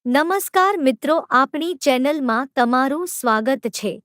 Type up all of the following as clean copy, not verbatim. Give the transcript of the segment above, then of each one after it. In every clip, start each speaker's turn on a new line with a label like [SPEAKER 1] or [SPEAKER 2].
[SPEAKER 1] નમસ્કાર મિત્રો, આપણી ચેનલમાં તમારું સ્વાગત છે.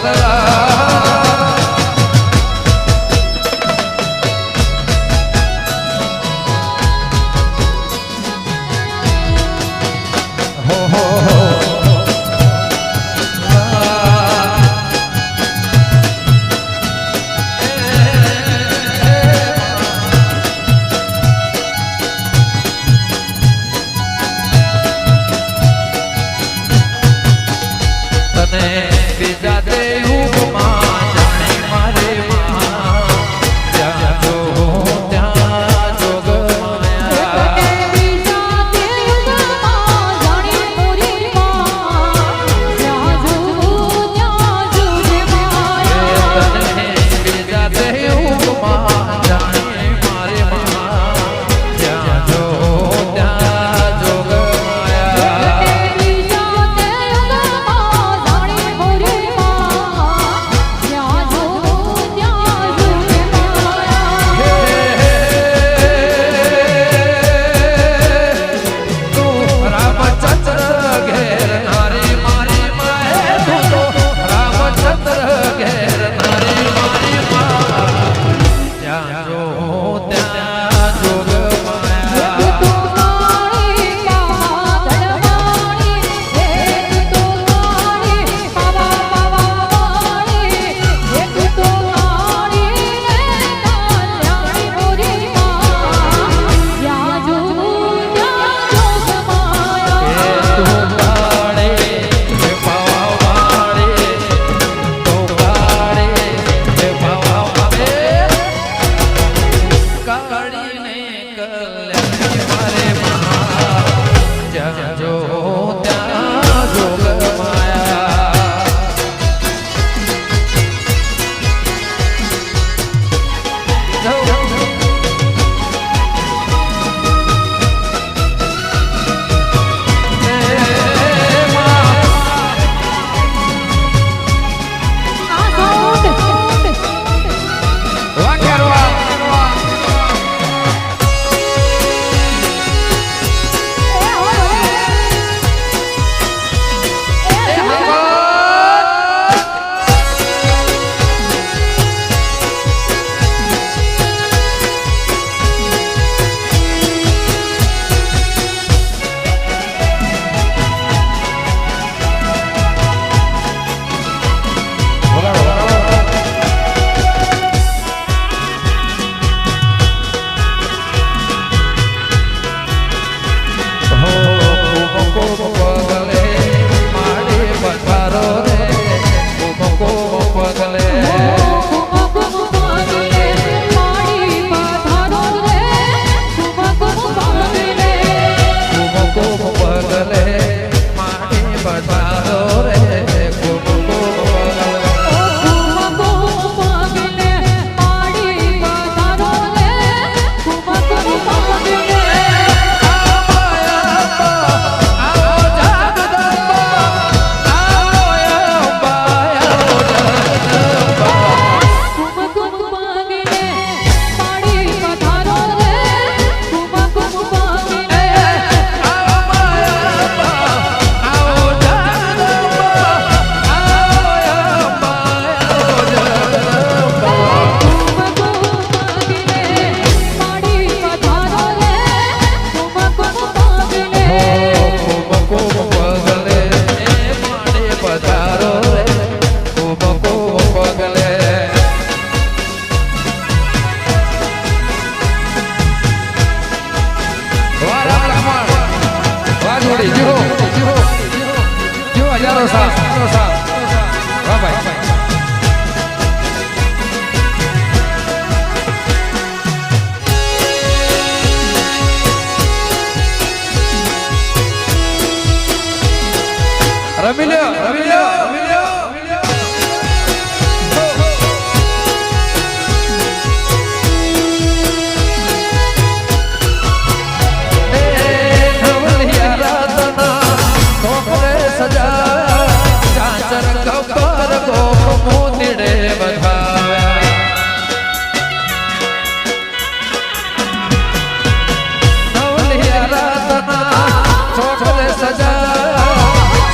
[SPEAKER 2] સજા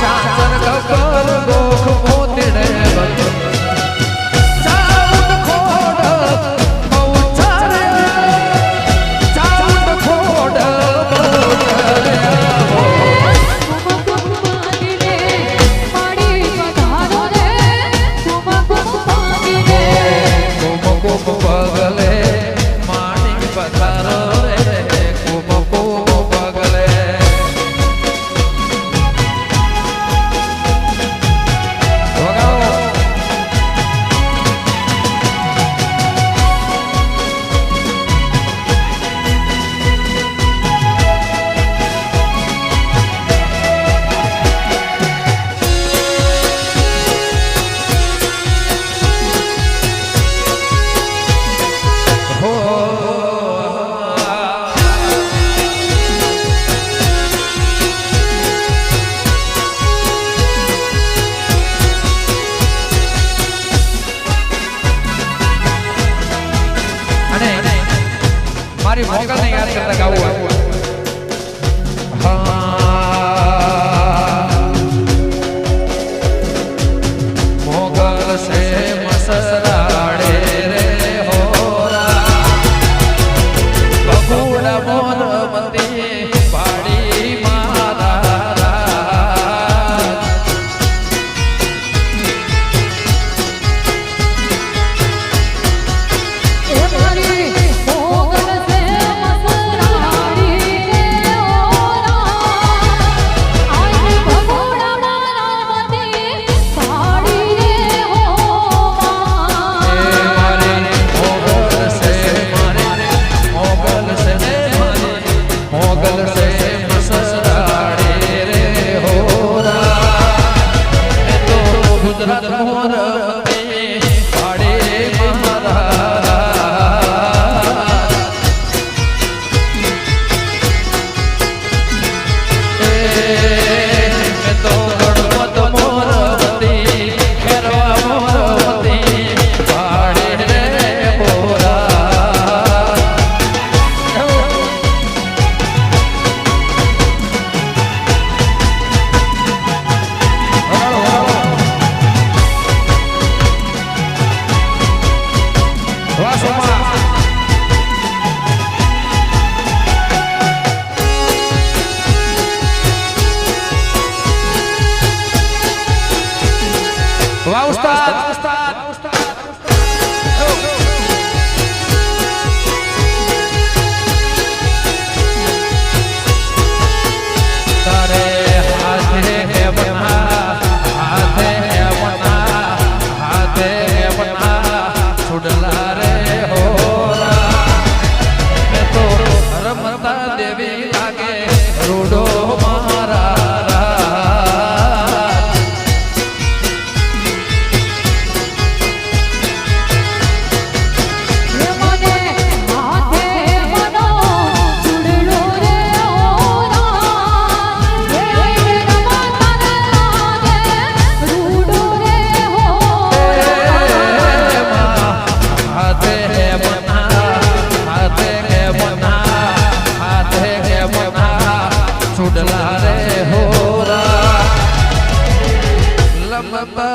[SPEAKER 2] ચાચર કપર તો ગણપત મોરવતી ખેરવા મોરવતી પાડે રે હોરા વાહ ઉસ્તાદ તારે હાથે હે બના હાથે હે બના હાથે હે બના છોડલા રે હોરા મે તો રમતા દેવી લાગે રૂડો મારા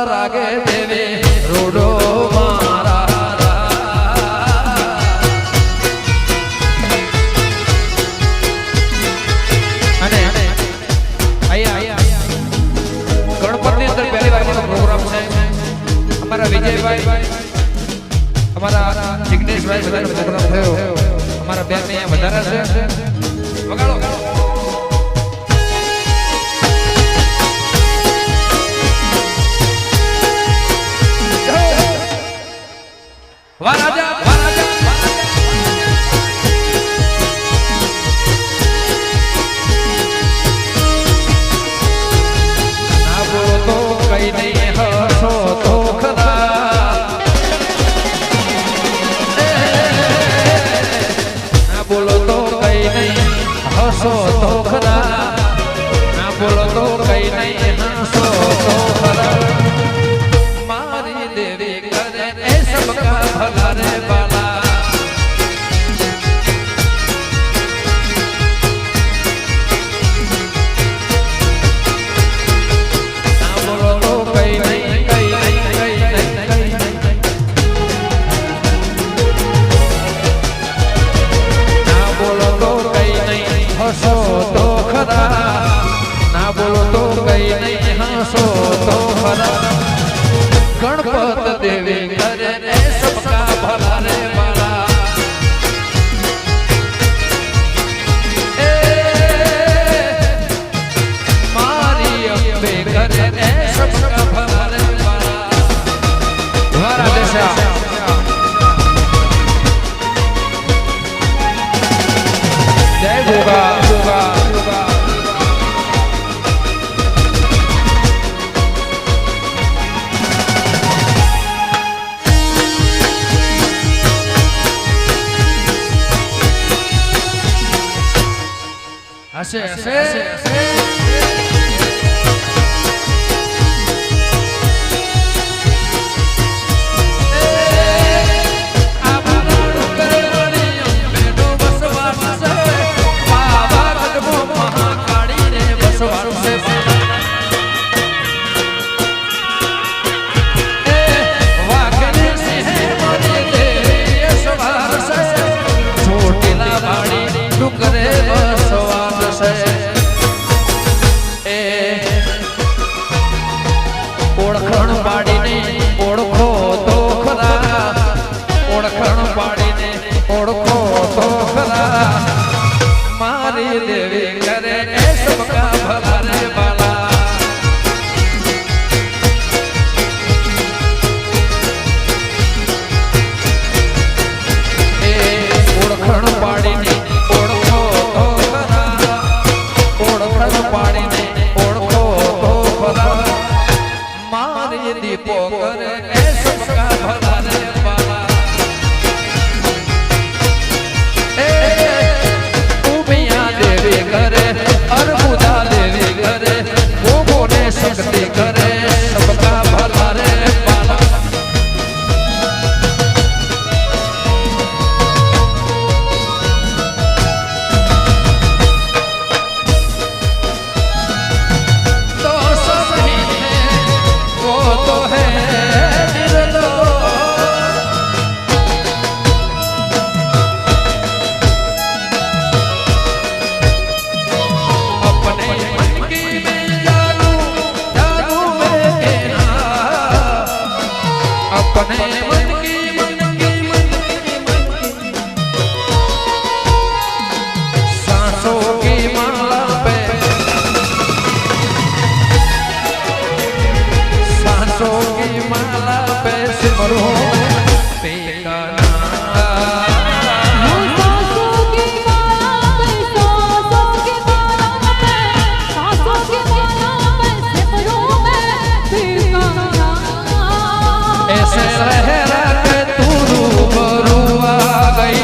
[SPEAKER 2] રાગે દેવી રૂડો મારા અને અહીંયા ગણપતિ અંદર પહેલી વાર પ્રોગ્રામ છે અમારા વિજયભાઈ અમારા જિગ્નેશભાઈ બધાનો પ્રોગ્રામ થયો અમારા બેન ને વધારે છે વગાડો વાહ રાજા વાહ રાજા ના બોલો તો કઈ નહીં હસો તો ખરા ના બોલો તો કઈ નહીં હસો તો ખરા ના બોલો તો કઈ નહીં હસો તો ખરા મારી દેવી કરે એ સબકા ભલા રે બાલા ના બોલો તો કઈ નહીં કઈ નહીં કઈ નહીં કઈ નહીં ના બોલો તો કઈ નહીં હસો તો ખરા ના બોલો તો કઈ નહીં હસો તો ખરા ગણપત દેવી કરે ને સબકા ભલા રે બાલા એ મારી અંબે કરે ને સબકા ભલા રે બાલા દ્વારા દેશા જય ગોગા ગોગા ગોગા હશે હશે लोगों ने शक्ति करे सबका भला रे पाला। तो सब ही है वो तो है निर्दोष। अपने मन की सांसों की माला पे सांसों की माला पे सिमरो तेरा ऐसे लहरा के तू रूबरू आ गई,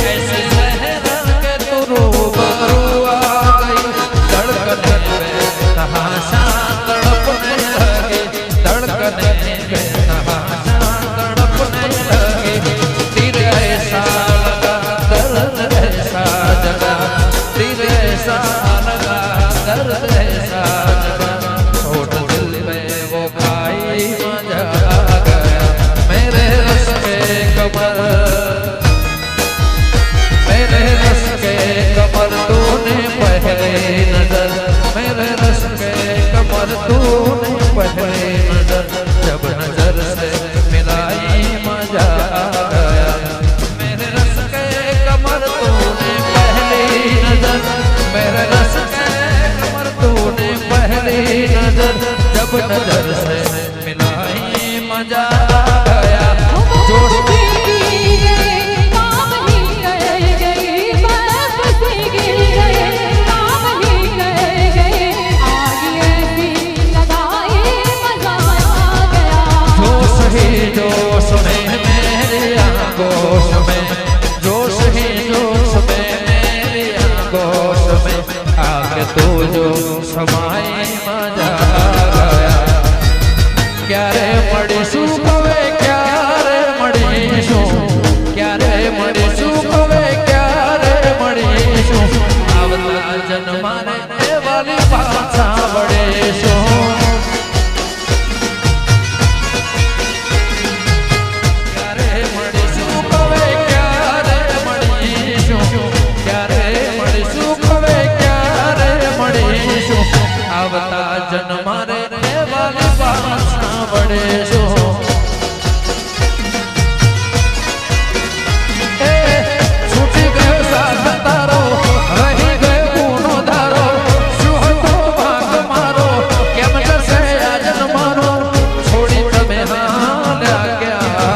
[SPEAKER 2] ऐसे लहरा के तू रूबरू आ गई। धड़कने पे तहाशा तड़पने लगी, धड़कने पे तहाशा तड़पने लगी। तीर ऐसा लगा दर्द ऐसा जगा, तीर ऐसा लगा दर्द ऐसा जगा। छोड़ दिल में वो खाई मजा मेरे रस के कमर तूने पहले नजर, मेरे रस के कमर तूने पहले नजर। जब नजर से मिलाई मजा आ गया, मेरे रस के कमर तूने पहली नजर, मेरे रस के कमर तूने पहली नजर। जब नजर से मिलाई मजा आ गया। जोश जोश में मेरे आगोश में, जोश ही जोश में मेरे आगोश में आके तू जो समाई मजा आ गया। क्या रे मड़ीशू कवे क्या रे मड़ीशू, क्या रे मड़ीशू कवे क्या रे मड़ीशू। आवता जन्मा रे वाली पाछा वड़ेशू, आवता जन्मा रे वाली पाछा वड़ेशो। छूटी गयो साथ तारो, रही गयो गुनो धारो। શું હતો ભાગ મારો, કેમ જશે આ જન્માનો, છોડી તમે હાલ્યા ગયા।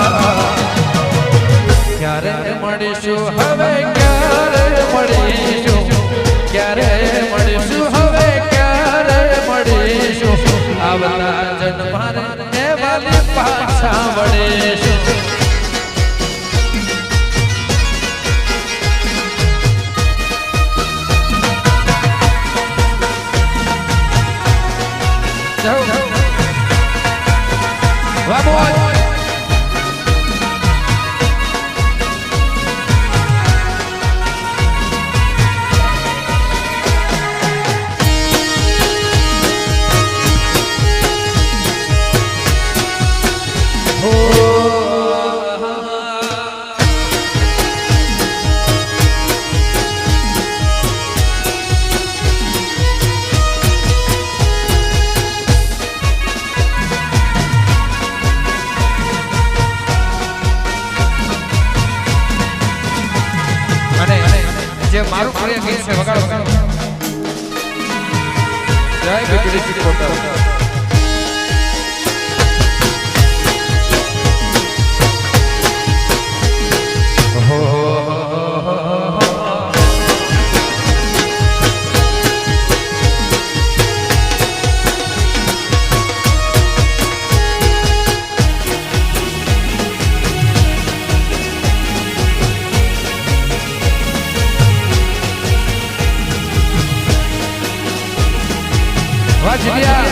[SPEAKER 2] ક્યારે મળીશું હવે, ક્યારે મળીશું, ક્યારે મળીશું હવે, आवता जन्मा रे वाली पाछा वड़ेशो। જે મારું પ્રિય ગીત છે વગાડો। જય બીજળી કોટર। વાજલિયા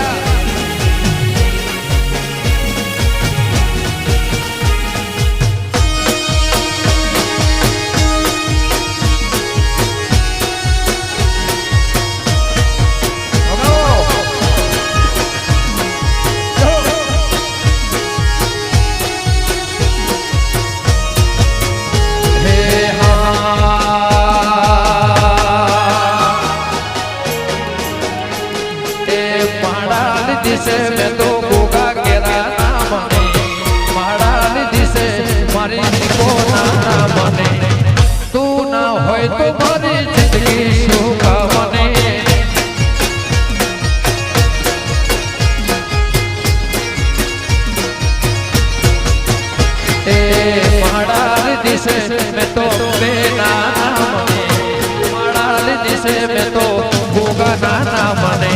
[SPEAKER 2] दिसे मैं तो गोगा केरा ना बने महाराज दिसे मारी को ना बने तू ना होय तो मारी जिंदगी सुखा बने ए महाराज दिसे मैं तो बेना बने महाराज दिसे मैं तो गोगा ना बने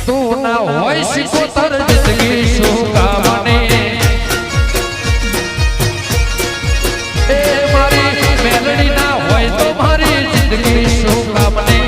[SPEAKER 2] तू ना होय सिकोतर जिंदगी सुखा बने ए मारी मेलडी ना होय तो मारी जिंदगी सुखा बने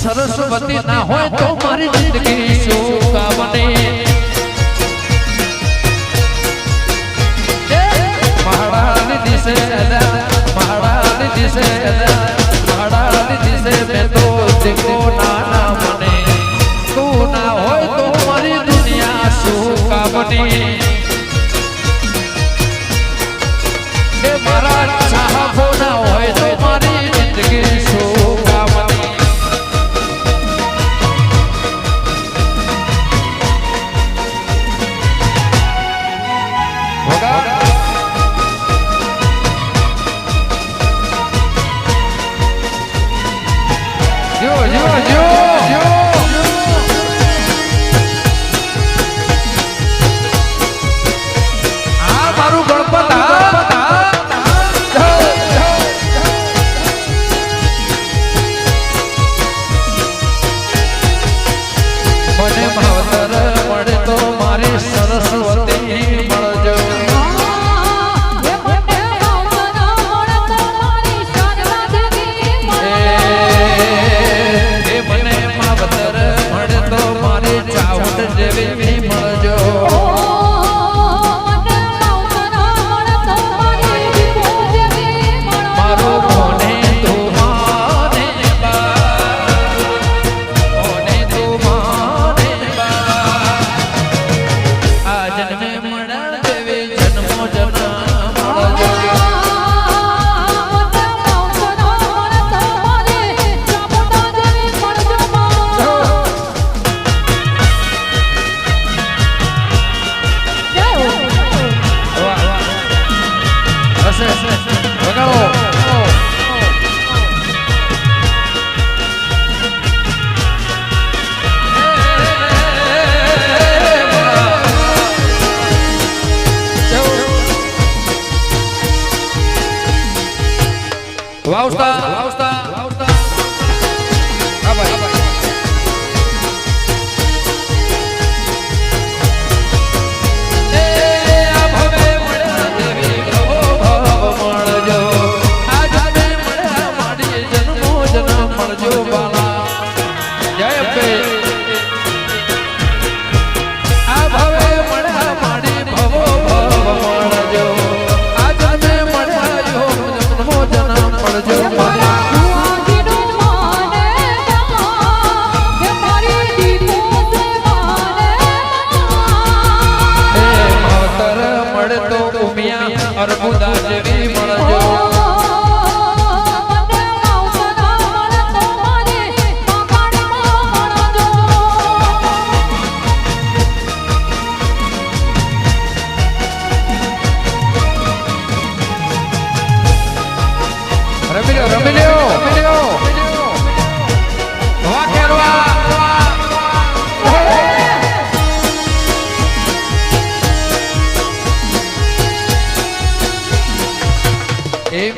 [SPEAKER 2] सरस्वती ना होय तो मारी जिंदगी सुखा बने महाराज दिसे महाराज दिसे महाराज दिसे मैं तो देखो ना बने तू ना होय तो मारी दुनिया सुखा बने ए महाराज साहब ना होय तो मारी जिंदगी सुखा बने વાવસ્તા
[SPEAKER 3] મળજો
[SPEAKER 2] રમી લ્યો વાહ કેરવા એમ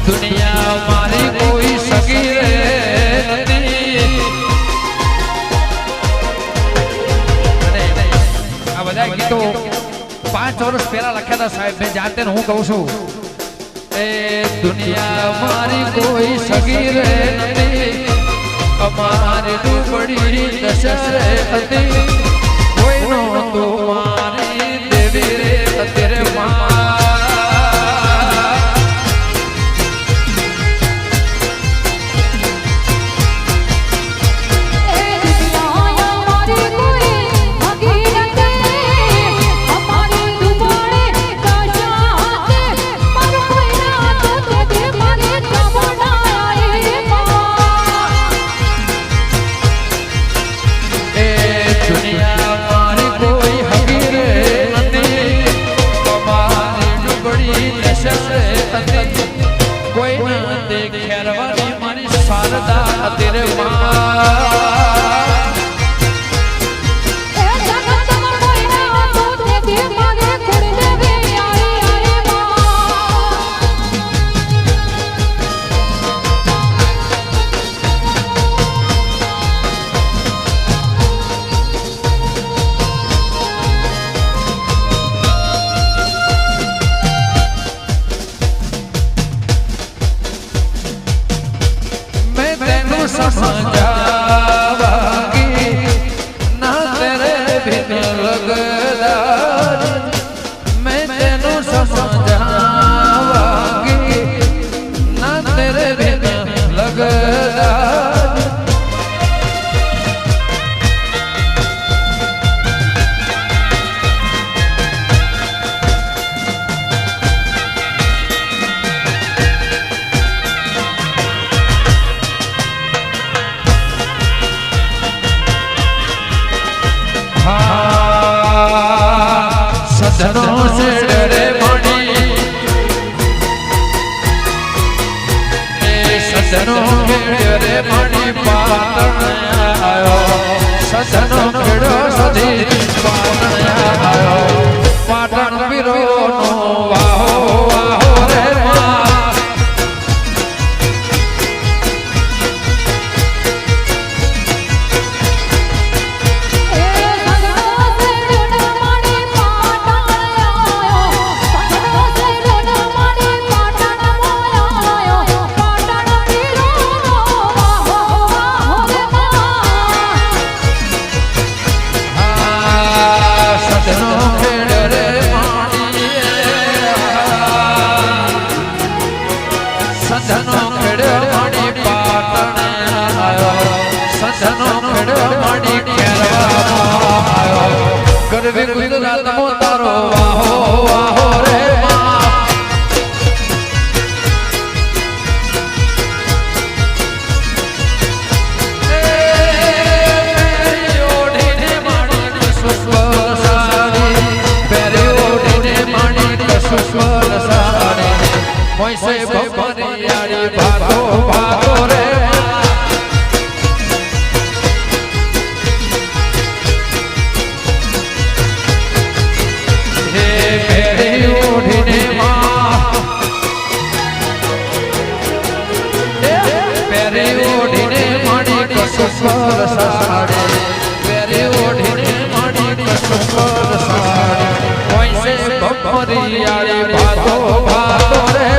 [SPEAKER 2] દુનિયા મારી કોઈ સગી નથી. આ બધા ગીતો 5 વર્ષ પહેલા લખ્યા હતા સાહેબ. મેં જાતે હું કહું છું એ દુનિયા મારી કોઈ સગી રે નથી. અમારી દુબળી દશરે હતી. કોઈનો તો મારી દેવી રે અત્યારે માં. तेरे समझावांगी ना तेरे बिन लगदार. मैं तेनू समझावांगी ना तेरे बिन लगदार. सजनों से डरे मणि सजनों के डरे मणि पाटण आयो. सजनों खेड़ो सधी पाटण आयो. पाटण पीरो नो वाहो वाहो रे मां. सजनो खेड़ो मणि पाटण आयो. सजनो खेड़ो मणि केरवा आयो. गरबी गुजरात मो तारो वाहो वाहो रे मां. पेरी ओढ़ीने माणिक सुस्वर साड़ी. पेरी ओढ़ीने माणिक सुस्वर साड़ी. मोइसे बपरियाड़ी भागो भागो रे. हे मेरी ओढ़ीने मां. पेरी ओढ़ीने माणिक सुस्वर साड़ी. पेरी ओढ़ीने माणिक सुस्वर साड़ी. मोइसे बपरियाड़ी भागो भागो रे.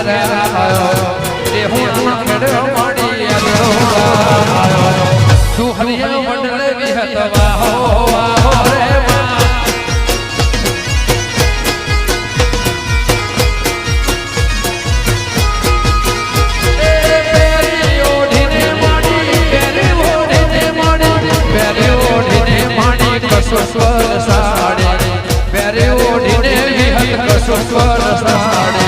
[SPEAKER 2] મેરા આયો એ હું ખેડ મળી આયો તું હરિયા મંડળ વિહતવા હો રે સ્વર સાડે પેરે ઓઢીને વિહત કશો સ્વર સાડે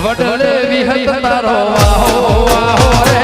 [SPEAKER 2] વડલે વિહત તારો વાહો વાહો રે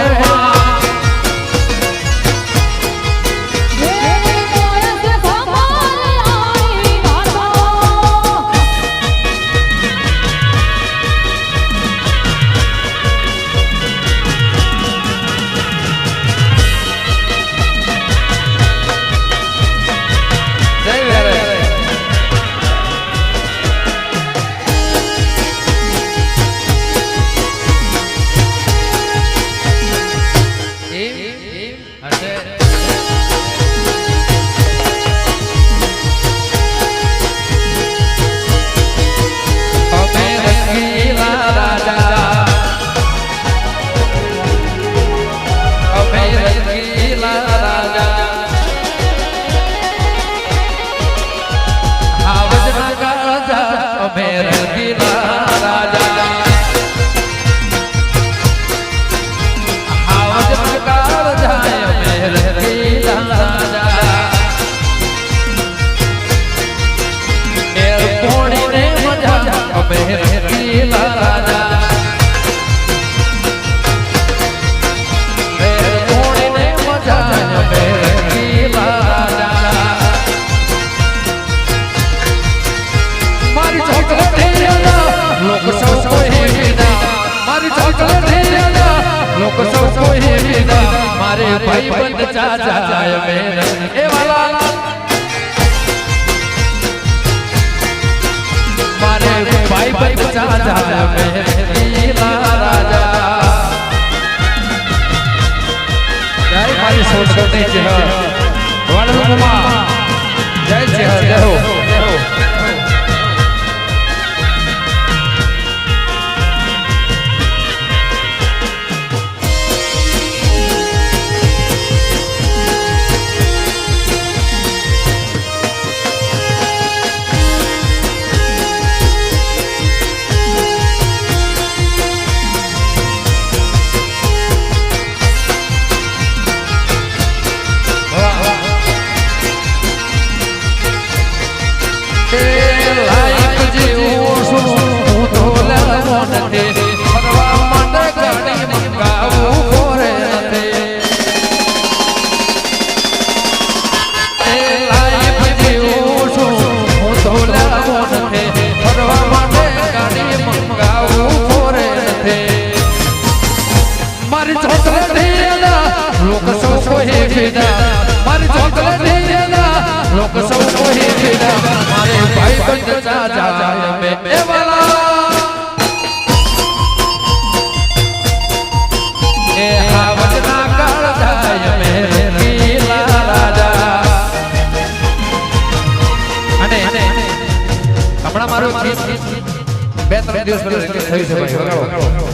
[SPEAKER 2] મારે ભાઈ બંધ ચાચાય મેરે એ વાલા મારે ભાઈ બંધ ચાચાય મેરે લીલા રાજા જય મારી સોસોટી છે વડલુમાં જય છે જય હો મારે ભાઈ બંધ ચાચાય મેરે એ વાલા એ હાવજના કાળ જાય મેરે લીલા રાજા અને હમણાં મારું 2-3 દિવસ પહેલા થયું છે ભાઈ વગાડો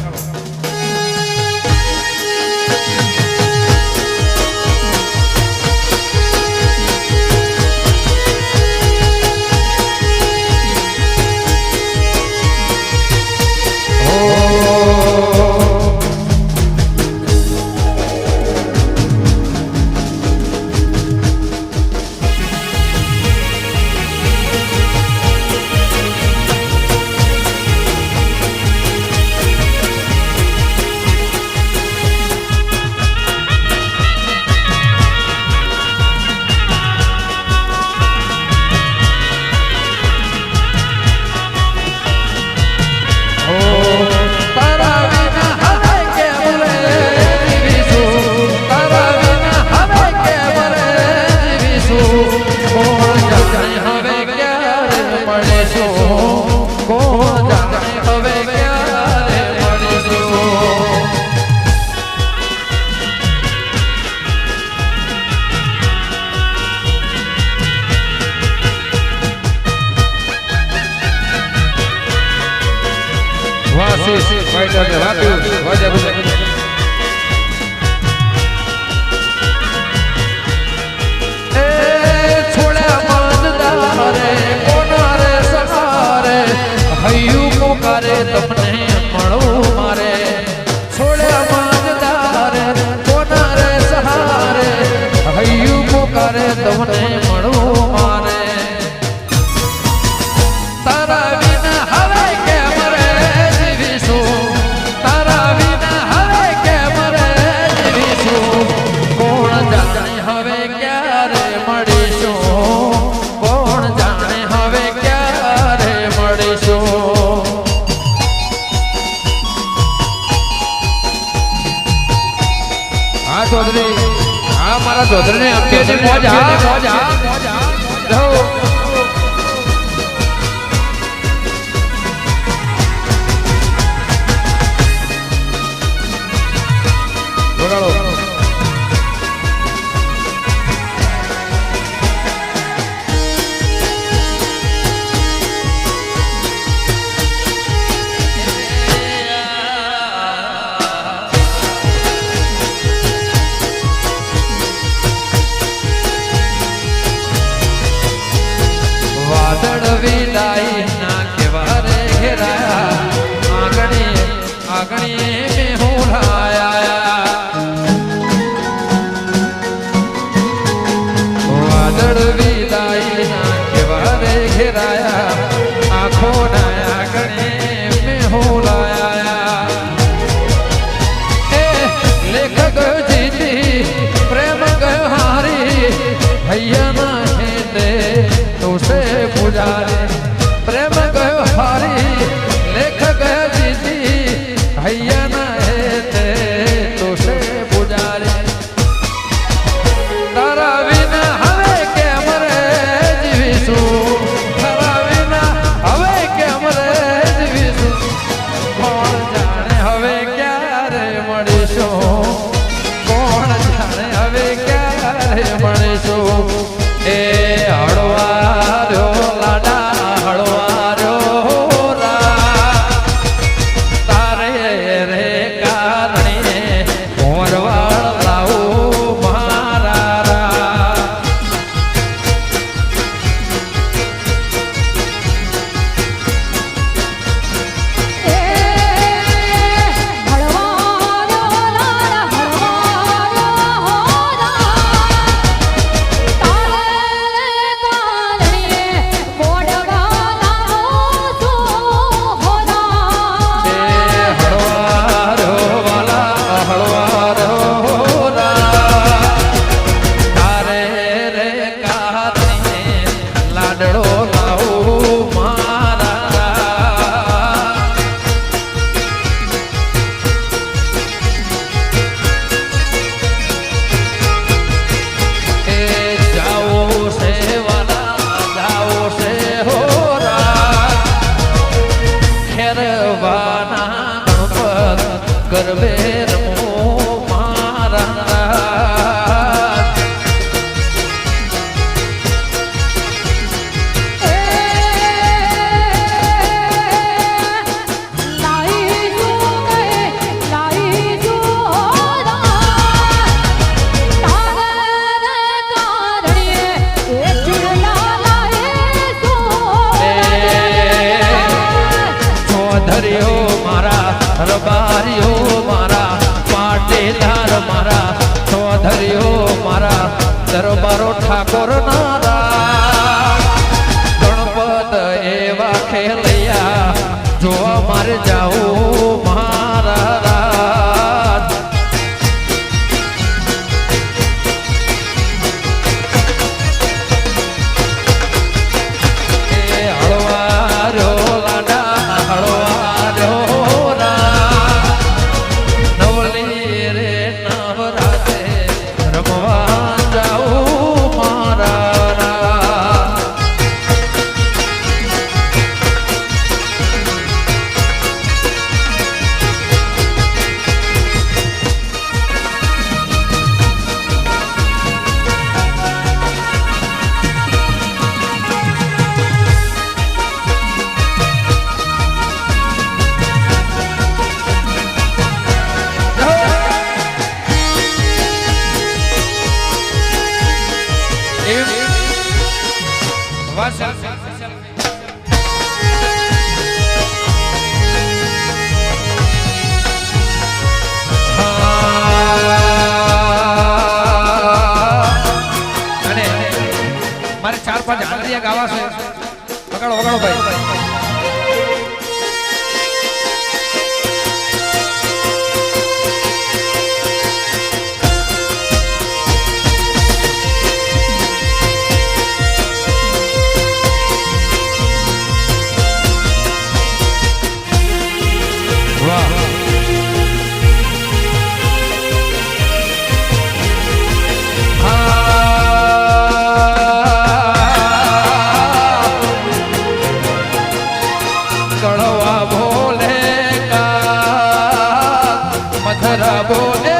[SPEAKER 2] ચૌધરી હા મારા ચૌધરી ને અંબેની મોજ હા જાઓ વગાડો વાદળ વિદાય ના કેવા રે ઘેરાયા આંગણે મે હોલાયા વાદળ વિદાય ના કેવા રે ઘેરાયા આંખો ના આંગણે મે હોલાયા એ લેખક જીતી પ્રેમ ગયો હારી ભૈયા ના હેતે तुसे पुजारे प्रेम गयो हारी लेख गयो जीती भैया न हेते तुसे पुजारे तारा विना हवे केम रे जीवीशुं तारा विना हवे केम रे जीवीशुं कोण जाने हवे क्यारे मळीशुं कोण जाने हवे क्यारे मळीशुं ए हळवा રબારીઓ મારા પાટીદાર મારા ચૌધરીઓ મારા દરબારો ઠાકોર નારા ગણપત એવા ખેલૈયા જોવા મારે જાવું મારા મારે 4-5 હાલરિયા ગાવા છે વગાડો વગાડો ભાઈ વાહ ખરા બોલે